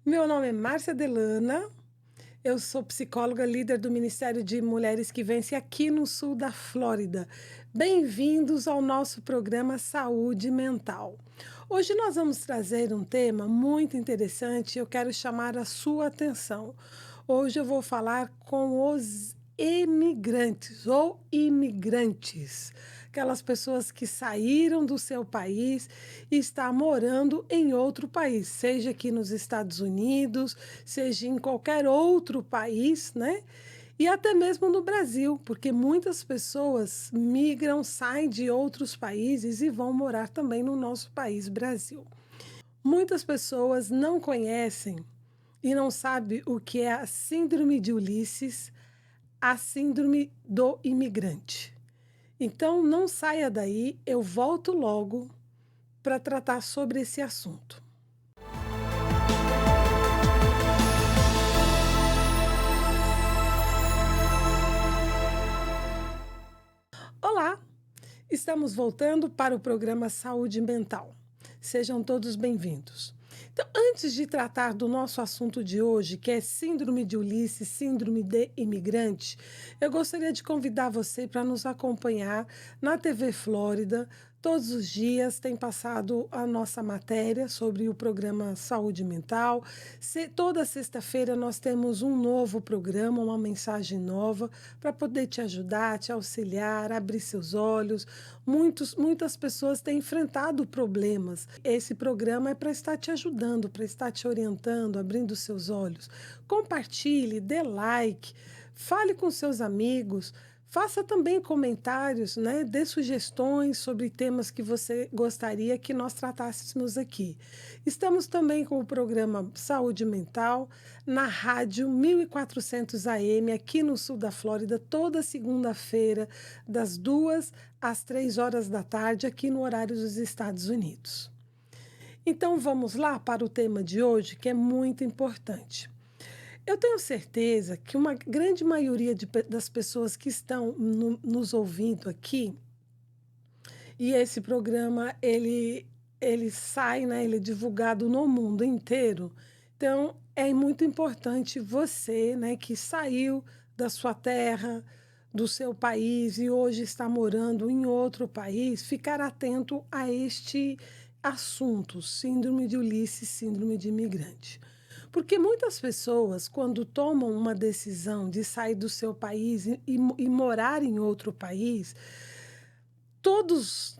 Meu nome é Márcia Delana, eu sou psicóloga líder do Ministério de Mulheres que Vence aqui no sul da Flórida. Bem-vindos ao nosso programa Saúde Mental. Hoje nós vamos trazer um tema muito interessante e eu quero chamar a sua atenção. Hoje eu vou falar com os emigrantes ou imigrantes, aquelas pessoas que saíram do seu país e estão morando em outro país, seja aqui nos Estados Unidos, seja em qualquer outro país, né? E até mesmo no Brasil, porque muitas pessoas migram, saem de outros países e vão morar também no nosso país, Brasil. Muitas pessoas não conhecem e não sabem o que é a síndrome de Ulisses, a síndrome do imigrante. Então, não saia daí, eu volto logo para tratar sobre esse assunto. Olá, estamos voltando para o programa Saúde Mental. Sejam todos bem-vindos. Então, antes de tratar do nosso assunto de hoje, que é Síndrome de Ulisses, Síndrome de Imigrante, eu gostaria de convidar você para nos acompanhar na TV Flórida. Todos os dias tem passado a nossa matéria sobre o programa Saúde Mental. Toda sexta-feira nós temos um novo programa, uma mensagem nova para poder te ajudar, te auxiliar, abrir seus olhos. Muitas pessoas têm enfrentado problemas. Esse programa é para estar te ajudando, para estar te orientando, abrindo seus olhos. Compartilhe, dê like, fale com seus amigos. Faça também comentários, né? Dê sugestões sobre temas que você gostaria que nós tratássemos aqui. Estamos também com o programa Saúde Mental na rádio 1400 AM aqui no sul da Flórida, toda segunda-feira, das 2 às 3 horas da tarde, aqui no horário dos Estados Unidos. Então vamos lá para o tema de hoje, que é muito importante. Eu tenho certeza que uma grande maioria das pessoas que estão nos ouvindo aqui, e esse programa ele sai, né, ele é divulgado no mundo inteiro. Então é muito importante você, né, que saiu da sua terra, do seu país e hoje está morando em outro país, ficar atento a este assunto, síndrome de Ulisses, síndrome de imigrante. Porque muitas pessoas, quando tomam uma decisão de sair do seu país e morar em outro país, todos,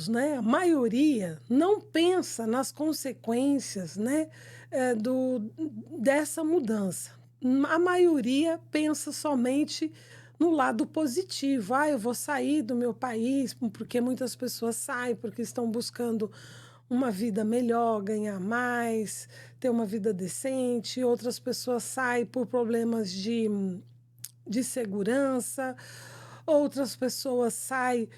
né, a maioria não pensa nas consequências, né, dessa mudança. A maioria pensa somente no lado positivo. Ah, eu vou sair do meu país, porque muitas pessoas saem porque estão buscando uma vida melhor, ganhar mais, ter uma vida decente. Outras pessoas saem por problemas de segurança, outras pessoas saem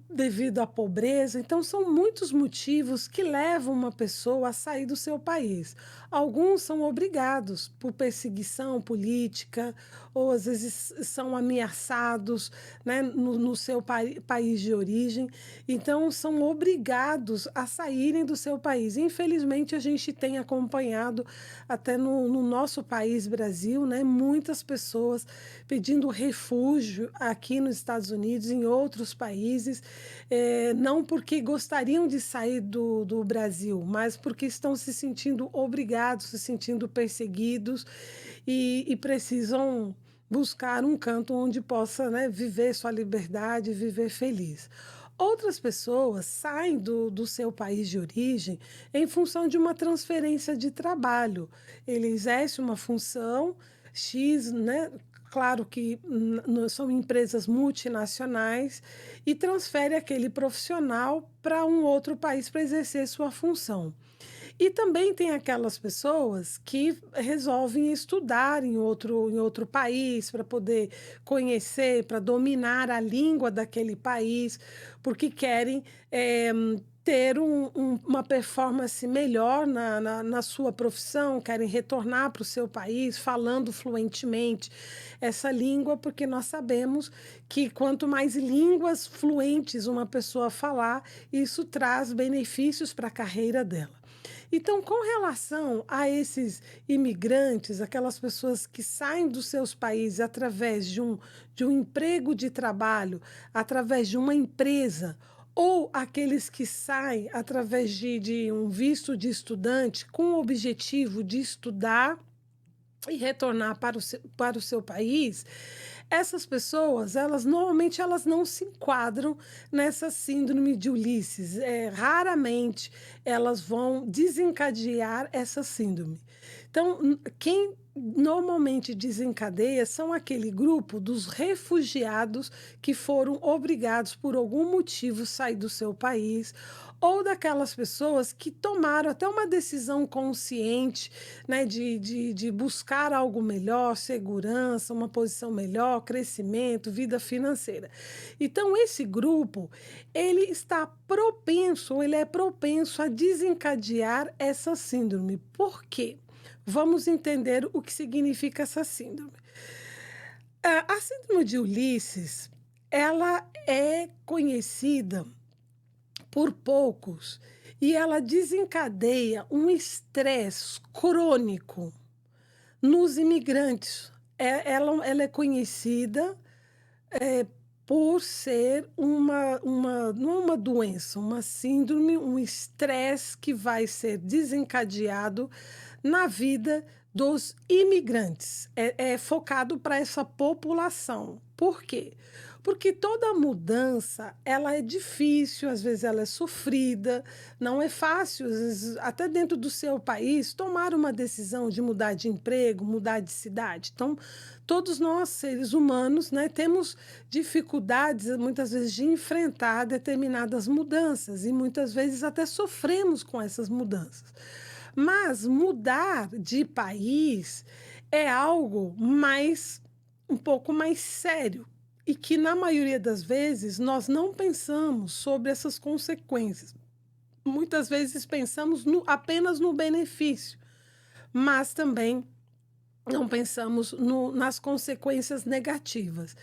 devido à pobreza. Então, são muitos motivos que levam uma pessoa a sair do seu país. Alguns são obrigados por perseguição política, ou às vezes são ameaçados, né, no seu país de origem. Então, são obrigados a saírem do seu país. Infelizmente, a gente tem acompanhado, até no nosso país, Brasil, né, muitas pessoas pedindo refúgio aqui nos Estados Unidos, em outros países, não porque gostariam de sair do Brasil, mas porque estão se sentindo obrigados, se sentindo perseguidos e precisam buscar um canto onde possa, né, viver sua liberdade, viver feliz. Outras pessoas saem do seu país de origem em função de uma transferência de trabalho. Ele exerce uma função X, né? Claro que são empresas multinacionais e transfere aquele profissional para um outro país para exercer sua função. E também tem aquelas pessoas que resolvem estudar em outro país para poder conhecer, para dominar a língua daquele país, porque querem ter uma performance melhor na sua profissão, querem retornar para o seu país falando fluentemente essa língua, porque nós sabemos que quanto mais línguas fluentes uma pessoa falar, isso traz benefícios para a carreira dela. Então, com relação a esses imigrantes, aquelas pessoas que saem dos seus países através de um emprego de trabalho, através de uma empresa, ou aqueles que saem através de um visto de estudante com o objetivo de estudar e retornar para o seu país, essas pessoas, elas normalmente elas não se enquadram nessa síndrome de Ulisses. Raramente elas vão desencadear essa síndrome. Então, quem normalmente desencadeia são aquele grupo dos refugiados que foram obrigados por algum motivo sair do seu país, ou daquelas pessoas que tomaram até uma decisão consciente, né, de buscar algo melhor, segurança, uma posição melhor, crescimento, vida financeira. Então, esse grupo, ele é propenso a desencadear essa síndrome. Por quê? Vamos entender o que significa essa síndrome. A síndrome de Ulisses, ela é conhecida por poucos e ela desencadeia um estresse crônico nos imigrantes. Ela é conhecida por ser não é uma doença, uma síndrome, um estresse que vai ser desencadeado na vida dos imigrantes. É focado para essa população. Por quê? Porque toda mudança, ela é difícil, às vezes ela é sofrida, não é fácil, às vezes, até dentro do seu país, tomar uma decisão de mudar de emprego, mudar de cidade. Então, todos nós, seres humanos, né, temos dificuldades, muitas vezes, de enfrentar determinadas mudanças e muitas vezes até sofremos com essas mudanças. Mas mudar de país é algo um pouco mais sério e que, na maioria das vezes, nós não pensamos sobre essas consequências. Muitas vezes pensamos apenas no benefício, mas também não pensamos nas consequências negativas.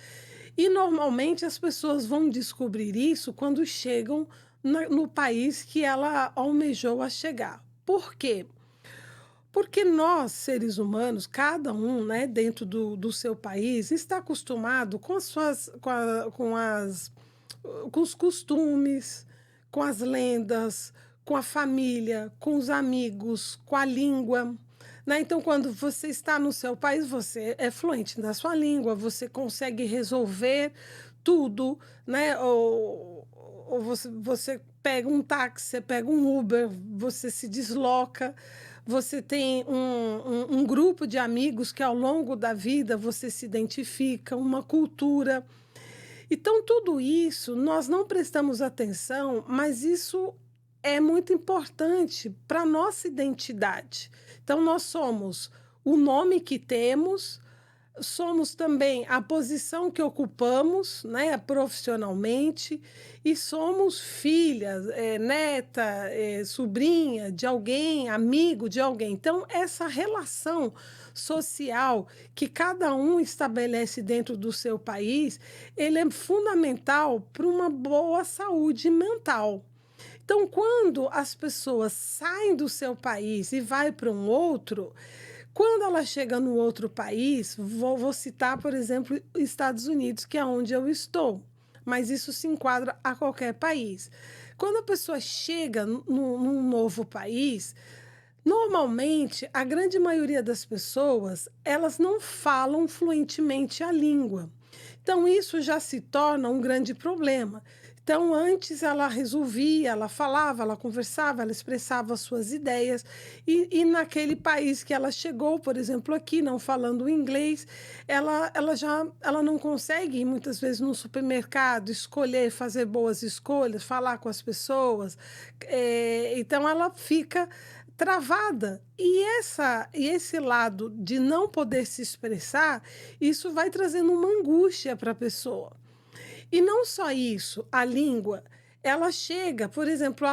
E normalmente as pessoas vão descobrir isso quando chegam no país que ela almejou a chegar. Por quê? Porque nós, seres humanos, cada um, né, dentro do seu país, está acostumado com as suas, com os costumes, com as lendas, com a família, com os amigos, com a língua. Né? Então, quando você está no seu país, você é fluente na sua língua, você consegue resolver tudo, né? Ou você pega um táxi, você pega um Uber, você se desloca, você tem um grupo de amigos que ao longo da vida você se identifica, uma cultura. Então, tudo isso nós não prestamos atenção, mas isso é muito importante para a nossa identidade. Então, nós somos o nome que temos, somos também a posição que ocupamos, né, profissionalmente, e somos filha, neta, sobrinha de alguém, amigo de alguém. Então, essa relação social que cada um estabelece dentro do seu país, ele é fundamental para uma boa saúde mental. Então, quando as pessoas saem do seu país e vai para um outro, quando ela chega no outro país, vou citar, por exemplo, Estados Unidos, que é onde eu estou, mas isso se enquadra a qualquer país. Quando a pessoa chega num novo país, normalmente, a grande maioria das pessoas, elas não falam fluentemente a língua. Então, isso já se torna um grande problema. Então, antes ela resolvia, ela falava, ela conversava, ela expressava as suas ideias, e naquele país que ela chegou, por exemplo, aqui, não falando inglês, ela não consegue ir muitas vezes no supermercado, escolher, fazer boas escolhas, falar com as pessoas. Então, ela fica travada. E esse lado de não poder se expressar, isso vai trazendo uma angústia para a pessoa. E não só isso, a língua, ela chega, por exemplo,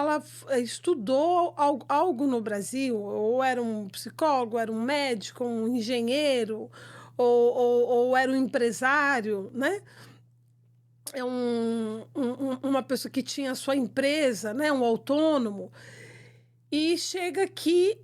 estudou algo no Brasil, ou era um psicólogo, era um médico, um engenheiro, ou era um empresário, né? É uma pessoa que tinha a sua empresa, né? Um autônomo. E chega que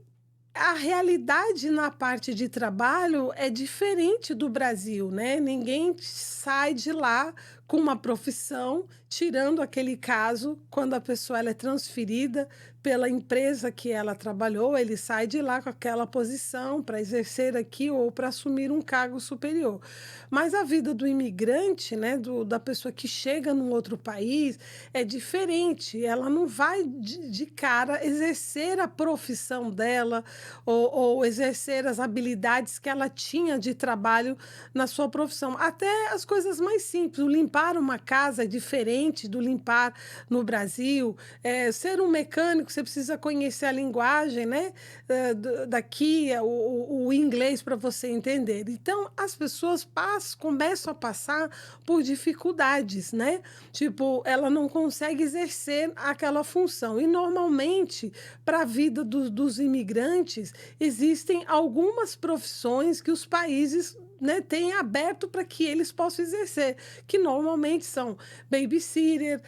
a realidade na parte de trabalho é diferente do Brasil, né, ninguém sai de lá com uma profissão, tirando aquele caso quando a pessoa ela é transferida pela empresa que ela trabalhou, ele sai de lá com aquela posição para exercer aqui ou para assumir um cargo superior. Mas a vida do imigrante, né, da pessoa que chega num outro país, é diferente, ela não vai de cara exercer a profissão dela, ou exercer as habilidades que ela tinha de trabalho na sua profissão. Até as coisas mais simples, o limpar uma casa é diferente do limpar no Brasil, ser um mecânico, você precisa conhecer a linguagem, né, daqui, o inglês para você entender. Então, as pessoas começam a passar por dificuldades, né? Tipo, ela não consegue exercer aquela função. E normalmente, para a vida dos imigrantes, existem algumas profissões que os países, né, têm aberto para que eles possam exercer, que normalmente são babysitter,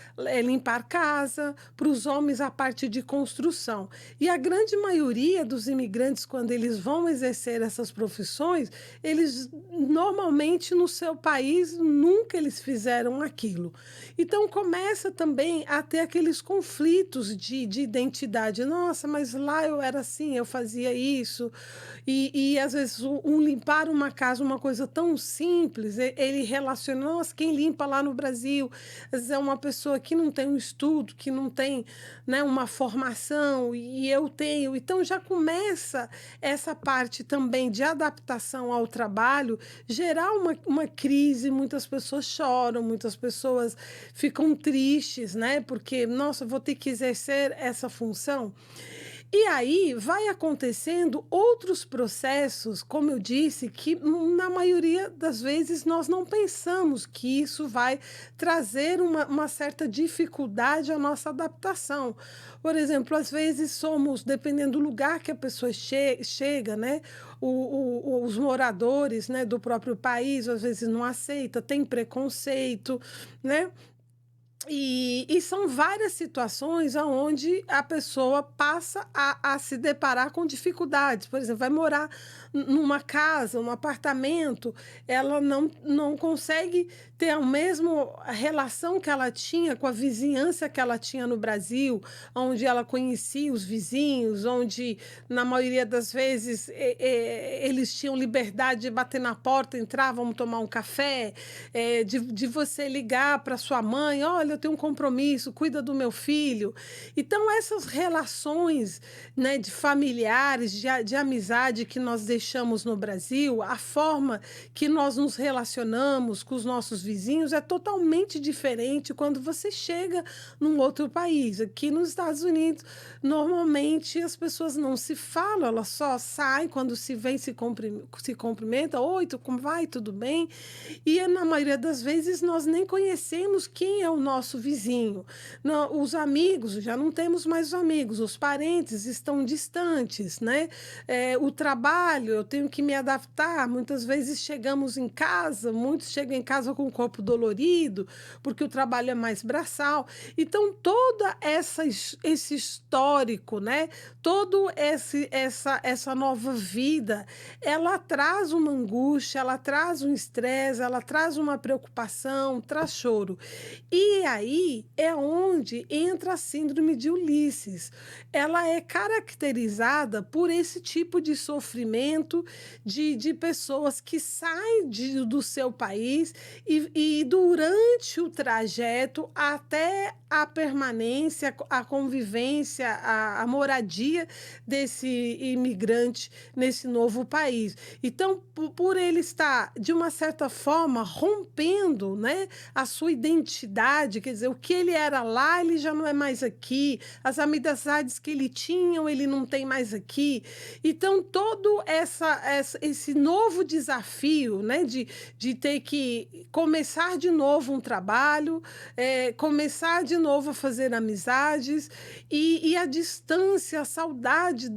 limpar casa, para os homens a parte de construção. E a grande maioria dos imigrantes, quando eles vão exercer essas profissões, eles normalmente no seu país nunca eles fizeram aquilo. Então começa também a ter aqueles conflitos de identidade. Nossa, mas lá eu era assim, eu fazia isso. E às vezes limpar uma casa, uma coisa tão simples, ele relaciona, nossa, quem limpa lá no Brasil, às vezes é uma pessoa que não tem um estudo, que não tem, né, uma formação, e eu tenho. Então já começa essa parte também de adaptação ao trabalho, gerar uma crise, muitas pessoas choram, muitas pessoas ficam tristes, né? Porque, nossa, vou ter que exercer essa função. E aí vai acontecendo outros processos, como eu disse, que na maioria das vezes nós não pensamos que isso vai trazer uma certa dificuldade à nossa adaptação. Por exemplo, às vezes somos, dependendo do lugar que a pessoa chega, né? Os moradores, né, do próprio país, às vezes não aceita, tem preconceito, né? E são várias situações aonde a pessoa passa a se deparar com dificuldades. Por exemplo, vai morar numa casa, um apartamento, ela não consegue ter a mesma relação que ela tinha com a vizinhança que ela tinha no Brasil, onde ela conhecia os vizinhos, onde, na maioria das vezes, eles tinham liberdade de bater na porta, entrar, vamos tomar um café, de você ligar para sua mãe, olha, eu tenho um compromisso, cuida do meu filho. Então, essas relações, né, de familiares, de amizade que nós deixamos no Brasil, a forma que nós nos relacionamos com os nossos vizinhos é totalmente diferente quando você chega num outro país. Aqui nos Estados Unidos, normalmente as pessoas não se falam, elas só saem quando se vem, se cumprimenta, oi, como vai, tudo bem? E na maioria das vezes nós nem conhecemos quem é o nosso vizinho. Não, os amigos, já não temos mais os amigos, os parentes estão distantes, né? O trabalho, eu tenho que me adaptar. Muitas vezes chegamos em casa, muitos chegam em casa com o corpo dolorido, porque o trabalho é mais braçal. Então, esse histórico, né? Todo essa nova vida, ela traz uma angústia, ela traz um estresse, ela traz uma preocupação, traz choro. E aí é onde entra a síndrome de Ulisses. Ela é caracterizada por esse tipo de sofrimento de pessoas que saem do seu país e durante o trajeto até a permanência, a convivência, a moradia desse imigrante nesse novo país. Então, por ele estar, de uma certa forma, rompendo, né, a sua identidade, quer dizer, o que ele era lá, ele já não é mais aqui, as amizades que ele tinha, ele não tem mais aqui. Então, todo esse novo desafio, né, de ter que começar de novo um trabalho, começar de novo a fazer amizades, e a distância, a saudade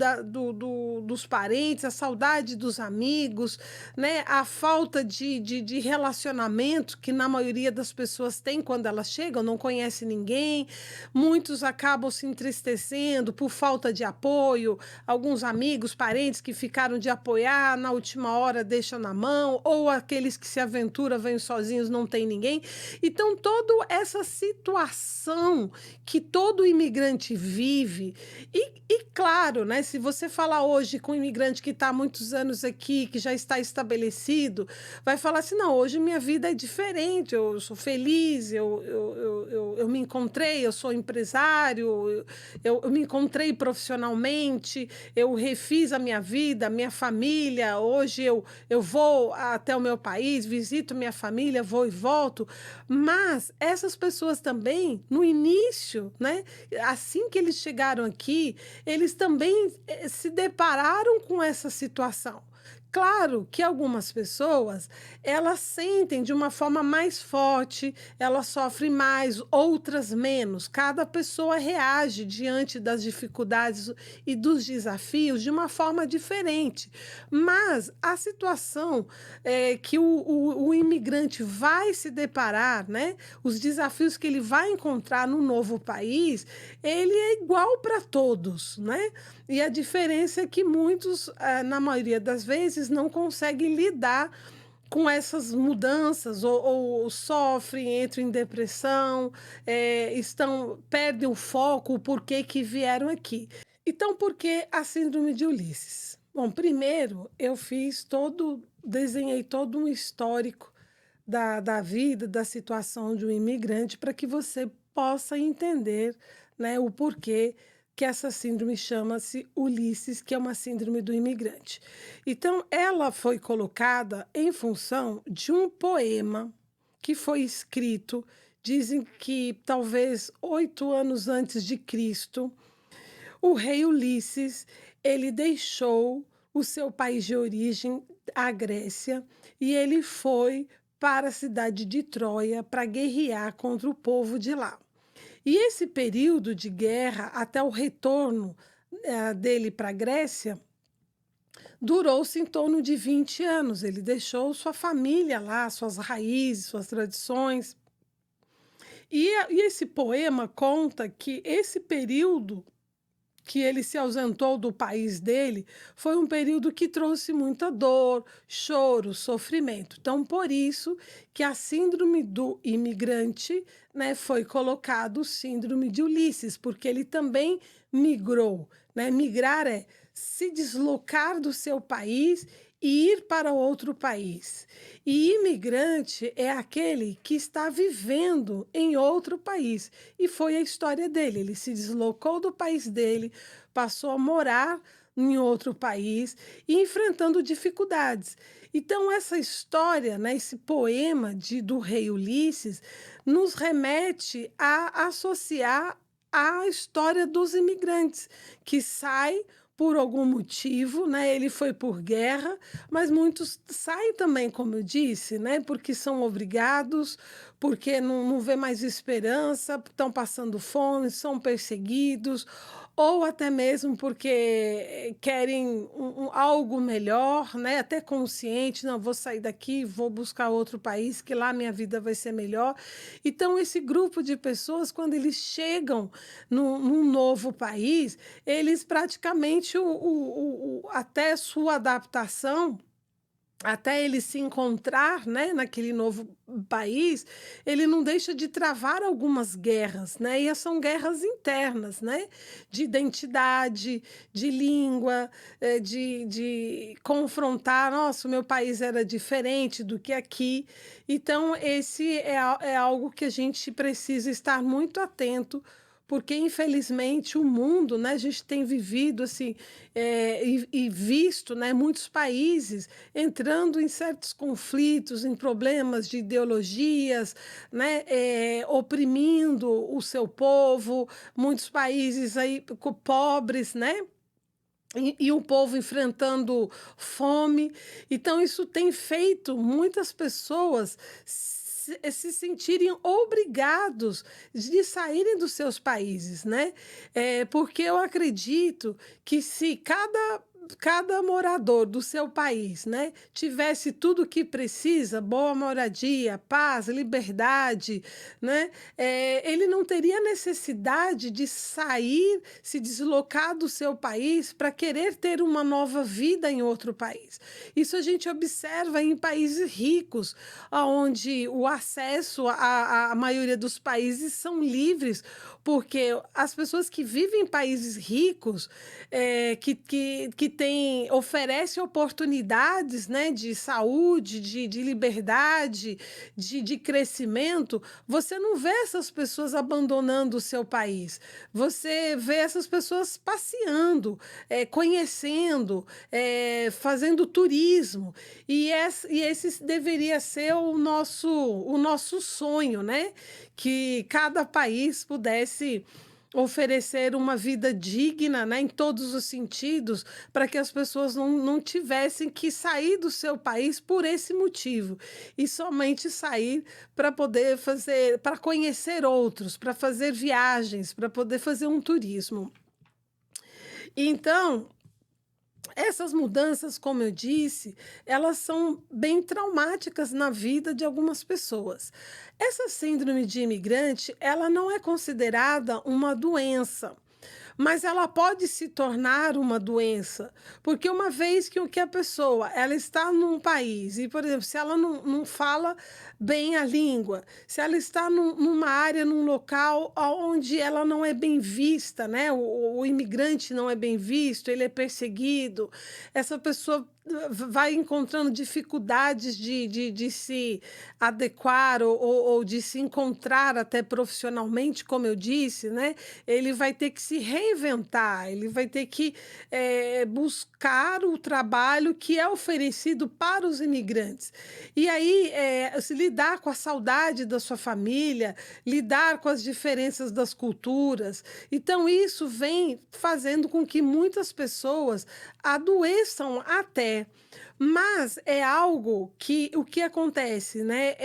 dos parentes, a saudade dos amigos, né, a falta de relacionamento que na maioria das pessoas tem quando elas chegam. chegam, não conhecem ninguém, muitos acabam se entristecendo por falta de apoio, alguns amigos, parentes que ficaram de apoiar, na última hora deixam na mão, ou aqueles que se aventuram, vêm sozinhos, não tem ninguém. Então, toda essa situação que todo imigrante vive, e claro, né, se você falar hoje com um imigrante que está há muitos anos aqui, que já está estabelecido, vai falar assim: não, hoje minha vida é diferente, eu sou feliz, eu me encontrei, eu sou empresário, eu me encontrei profissionalmente, eu refiz a minha vida, a minha família, hoje eu vou até o meu país, visito minha família, vou e volto. Mas essas pessoas também, no início, né, assim que eles chegaram aqui, eles também se depararam com essa situação. Claro que algumas pessoas, elas sentem de uma forma mais forte, elas sofrem mais, outras menos. Cada pessoa reage diante das dificuldades e dos desafios de uma forma diferente. Mas a situação que o imigrante vai se deparar, né? Os desafios que ele vai encontrar no novo país, ele é igual para todos, né? E a diferença é que muitos, na maioria das vezes, não conseguem lidar com essas mudanças ou sofrem, entram em depressão, perdem o foco, o porquê que vieram aqui. Então, por que a síndrome de Ulisses? Bom, primeiro eu desenhei todo um histórico da vida, da situação de um imigrante, para que você possa entender, né, o porquê que essa síndrome chama-se Ulisses, que é uma síndrome do imigrante. Então, ela foi colocada em função de um poema que foi escrito, dizem que talvez 8 anos antes de Cristo, o rei Ulisses, ele deixou o seu país de origem, a Grécia, e ele foi para a cidade de Troia para guerrear contra o povo de lá. E esse período de guerra, até o retorno dele para a Grécia, durou-se em torno de 20 anos. Ele deixou sua família lá, suas raízes, suas tradições. E esse poema conta que esse período que ele se ausentou do país dele, foi um período que trouxe muita dor, choro, sofrimento. Então, por isso que a síndrome do imigrante, né, foi colocado síndrome de Ulisses, porque ele também migrou, né? Migrar é se deslocar do seu país e ir para outro país. E imigrante é aquele que está vivendo em outro país. E foi a história dele. Ele se deslocou do país dele, passou a morar em outro país e enfrentando dificuldades. Então, essa história, né, esse poema do rei Ulisses, nos remete a associar a história dos imigrantes, que sai por algum motivo, né? Ele foi por guerra, mas muitos saem também, como eu disse, né? Porque são obrigados, porque não vê mais esperança, estão passando fome, são perseguidos, ou até mesmo porque querem algo melhor, né? Até consciente, não, vou sair daqui, vou buscar outro país, que lá minha vida vai ser melhor. Então, esse grupo de pessoas, quando eles chegam num novo país, eles praticamente, até sua adaptação, até ele se encontrar, né, naquele novo país, ele não deixa de travar algumas guerras, né? E são guerras internas, né? De identidade, de língua, de confrontar, nossa, o meu país era diferente do que aqui. Então, esse é algo que a gente precisa estar muito atento, porque infelizmente o mundo, né, a gente tem vivido assim, e visto, né, muitos países entrando em certos conflitos, em problemas de ideologias, né, oprimindo o seu povo, muitos países aí pobres, né? E o povo enfrentando fome. Então, isso tem feito muitas pessoas se sentirem obrigados de saírem dos seus países, né? Porque eu acredito que se cada cada morador do seu país, né, tivesse tudo o que precisa, boa moradia, paz, liberdade, né, ele não teria necessidade de sair, se deslocar do seu país para querer ter uma nova vida em outro país. Isso a gente observa em países ricos, onde o acesso à maioria dos países são livres, porque as pessoas que vivem em países ricos, que têm oferecem oportunidades, né, de saúde, de liberdade, de crescimento, você não vê essas pessoas abandonando o seu país. Você vê essas pessoas passeando, conhecendo, fazendo turismo. E esse deveria ser o nosso sonho, né? Que cada país pudesse oferecer uma vida digna, né, em todos os sentidos, para que as pessoas não tivessem que sair do seu país por esse motivo, e somente sair para poder fazer, para conhecer outros, para fazer viagens, para poder fazer um turismo. Então, essas mudanças, como eu disse, elas são bem traumáticas na vida de algumas pessoas. Essa síndrome de imigrante, ela não é considerada uma doença, mas ela pode se tornar uma doença, porque uma vez que a pessoa ela está num país e, por exemplo, se ela não fala bem a língua, se ela está numa área, num local onde ela não é bem vista, né? O imigrante não é bem visto, ele é perseguido, essa pessoa vai encontrando dificuldades de se adequar ou de se encontrar até profissionalmente, como eu disse, né? Ele vai ter que se reinventar, ele vai ter que buscar o trabalho que é oferecido para os imigrantes. E aí, se lidar com a saudade da sua família, lidar com as diferenças das culturas. Então, isso vem fazendo com que muitas pessoas adoeçam até. Mas é algo que o que acontece, né?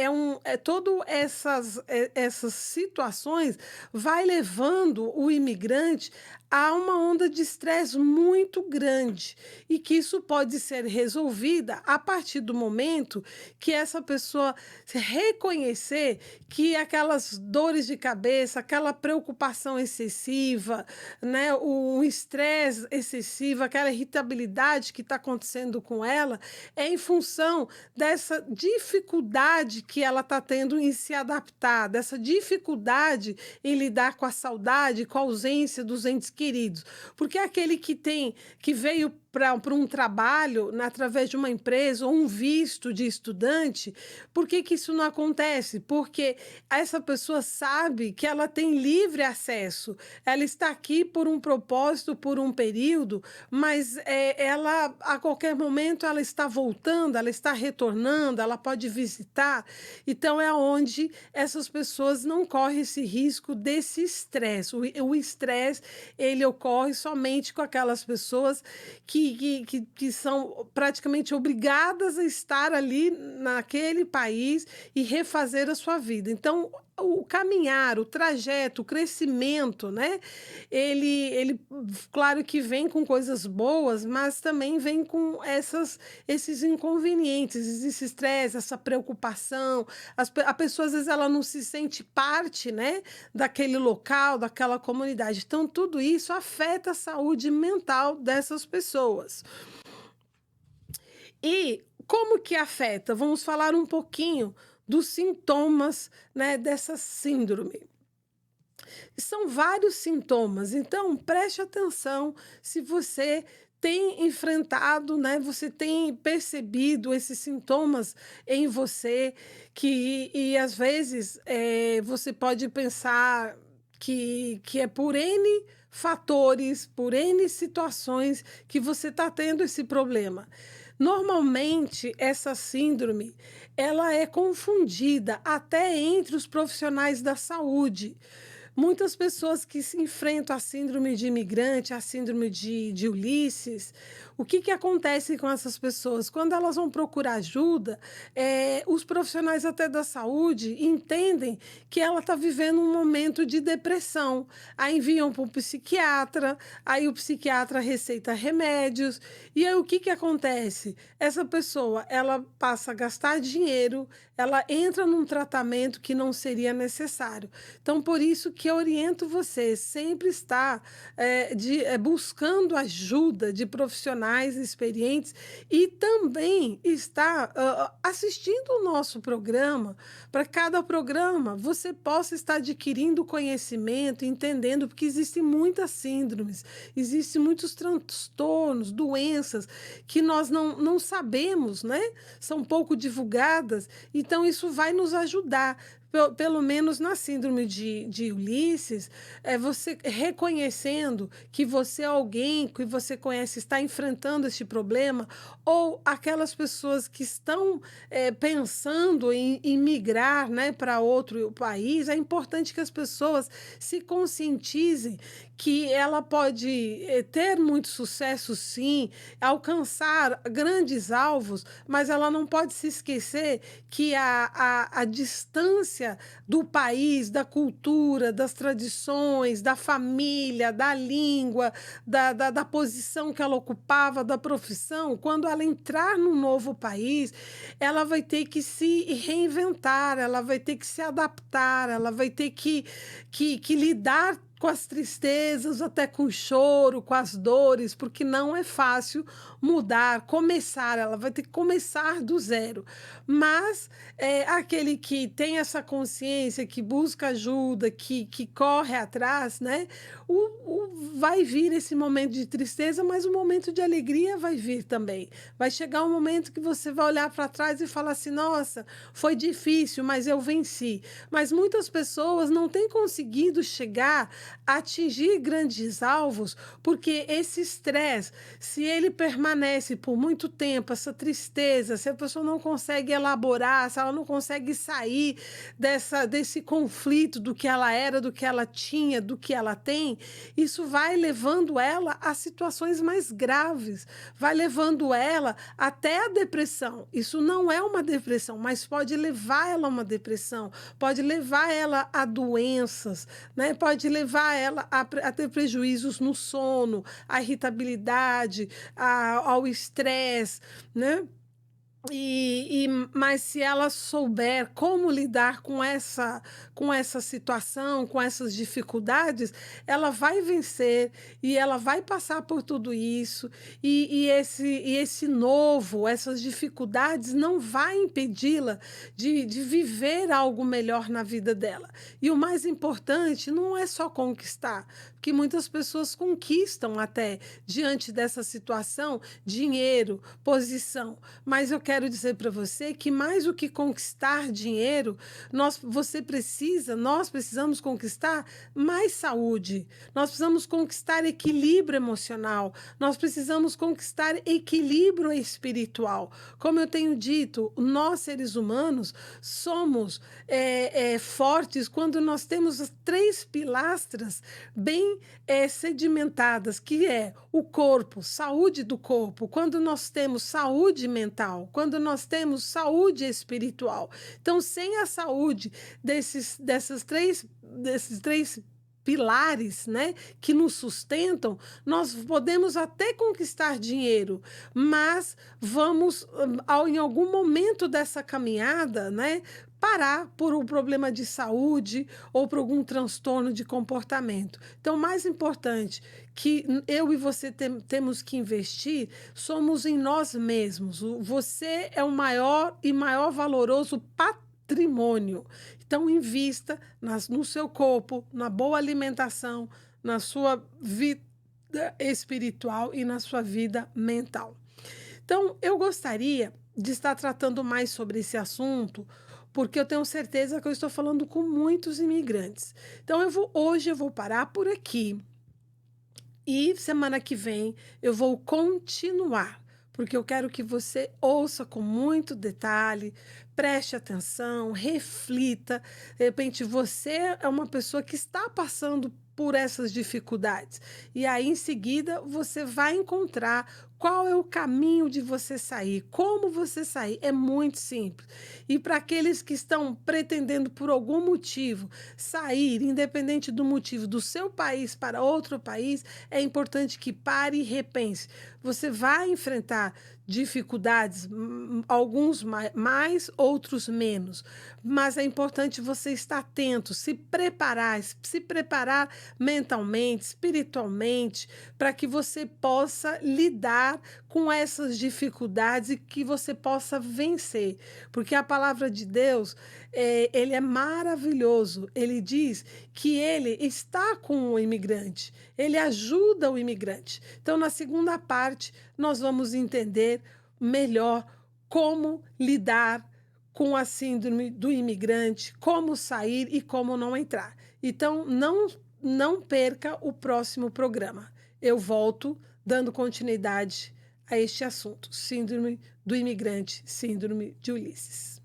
Todo essas situações vai levando o imigrante a uma onda de estresse muito grande e que isso pode ser resolvida a partir do momento que essa pessoa reconhecer que aquelas dores de cabeça, aquela preocupação excessiva, né, o estresse excessivo, aquela irritabilidade que está acontecendo com ela, é em função dessa dificuldade que ela está tendo em se adaptar, dessa dificuldade em lidar com a saudade, com a ausência dos entes queridos. Porque aquele que veio para um trabalho através de uma empresa ou um visto de estudante, por que que isso não acontece? Porque essa pessoa sabe que ela tem livre acesso, ela está aqui por um propósito, por um período, mas ela a qualquer momento ela está voltando, ela está retornando, ela pode visitar. Então é onde essas pessoas não correm esse risco desse estresse. O estresse ele ocorre somente com aquelas pessoas que são praticamente obrigadas a estar ali naquele país e refazer a sua vida. Então, o caminhar, o trajeto, o crescimento, né? Ele, claro que vem com coisas boas, mas também vem com esses inconvenientes, esse estresse, essa preocupação. A pessoa, às vezes, ela não se sente parte, né, daquele local, daquela comunidade. Então, tudo isso afeta a saúde mental dessas pessoas. E como que afeta? Vamos falar um pouquinho dos sintomas, né, dessa síndrome. São vários sintomas, então preste atenção se você tem enfrentado, né, você tem percebido esses sintomas em você, e às vezes você pode pensar que é por N fatores, por N situações que você está tendo esse problema. Normalmente, essa síndrome, ela é confundida até entre os profissionais da saúde. Muitas pessoas que se enfrentam a síndrome de imigrante, a síndrome de Ulisses, O que que acontece com essas pessoas? Quando elas vão procurar ajuda, os profissionais até da saúde entendem que ela está vivendo um momento de depressão. Aí enviam para o psiquiatra, aí o psiquiatra receita remédios, e aí o que que acontece? Essa pessoa, ela passa a gastar dinheiro, ela entra num tratamento que não seria necessário. Então, por isso que eu oriento você sempre estar buscando ajuda de profissionais experientes e também estar assistindo o nosso programa. Para cada programa você possa estar adquirindo conhecimento, entendendo, porque existem muitas síndromes, existem muitos transtornos, doenças que nós não sabemos, né? São pouco divulgadas, então isso vai nos ajudar. Pelo menos na síndrome de Ulisses, é você reconhecendo que você é alguém que você conhece está enfrentando este problema, ou aquelas pessoas que estão pensando em migrar, né, para outro país. É importante que as pessoas se conscientizem que ela pode ter muito sucesso, sim, alcançar grandes alvos, mas ela não pode se esquecer que a distância do país, da cultura, das tradições, da família, da língua, da posição que ela ocupava, da profissão, quando ela entrar num novo país, ela vai ter que se reinventar, ela vai ter que se adaptar, ela vai ter que lidar com as tristezas, até com o choro, com as dores, porque não é fácil mudar, começar, ela vai ter que começar do zero. Mas aquele que tem essa consciência, que busca ajuda, que corre atrás, né? Vai vir esse momento de tristeza, mas o momento de alegria vai vir também. Vai chegar um momento que você vai olhar para trás e falar assim: nossa, foi difícil, mas eu venci. Mas muitas pessoas não têm conseguido chegar a atingir grandes alvos, porque esse estresse, se ele permanece por muito tempo, essa tristeza, se a pessoa não consegue elaborar, se ela não consegue sair desse conflito do que ela era, do que ela tinha, do que ela tem, isso vai levando ela a situações mais graves, vai levando ela até a depressão. Isso não é uma depressão, mas pode levar ela a uma depressão, pode levar ela a doenças, né? Pode levar ela a ter prejuízos no sono, à irritabilidade, ao estresse, né? Mas se ela souber como lidar com essa situação, com essas dificuldades, ela vai vencer e ela vai passar por tudo isso. Esse novo, essas dificuldades não vai impedi-la de viver algo melhor na vida dela. E o mais importante não é só conquistar, porque muitas pessoas conquistam até diante dessa situação dinheiro, posição, mas eu quero dizer para você que mais do que conquistar dinheiro, nós precisamos conquistar mais saúde, nós precisamos conquistar equilíbrio emocional, nós precisamos conquistar equilíbrio espiritual. Como eu tenho dito, nós seres humanos somos fortes quando nós temos as três pilastras bem sedimentadas, que é o corpo, saúde do corpo, quando nós temos saúde mental, quando nós temos saúde espiritual. Então, sem a saúde desses três pilares, né, que nos sustentam, nós podemos até conquistar dinheiro, mas vamos, em algum momento dessa caminhada, né, parar por um problema de saúde ou por algum transtorno de comportamento. Então, mais importante que eu e você temos que investir somos em nós mesmos. Você é o maior e maior valoroso patrimônio. Então, invista no seu corpo, na boa alimentação, na sua vida espiritual e na sua vida mental. Então, eu gostaria de estar tratando mais sobre esse assunto, porque eu tenho certeza que eu estou falando com muitos imigrantes. Então, hoje eu vou parar por aqui e semana que vem eu vou continuar, porque eu quero que você ouça com muito detalhe, preste atenção, reflita. De repente, você é uma pessoa que está passando por essas dificuldades. E aí, em seguida, você vai encontrar Qual é o caminho de você sair? Como você sair? É muito simples. E para aqueles que estão pretendendo, por algum motivo, sair, independente do motivo, do seu país para outro país, é importante que pare e repense. Você vai enfrentar dificuldades, alguns mais, outros menos, mas é importante você estar atento, se preparar mentalmente, espiritualmente, para que você possa lidar com essas dificuldades e que você possa vencer, porque a palavra de Deus, ele é maravilhoso. Ele diz que ele está com o imigrante, ele ajuda o imigrante. Então, na segunda parte, nós vamos entender melhor como lidar com a síndrome do imigrante, como sair e como não entrar. Então, não perca o próximo programa. Eu volto dando continuidade a este assunto, síndrome do imigrante, síndrome de Ulisses.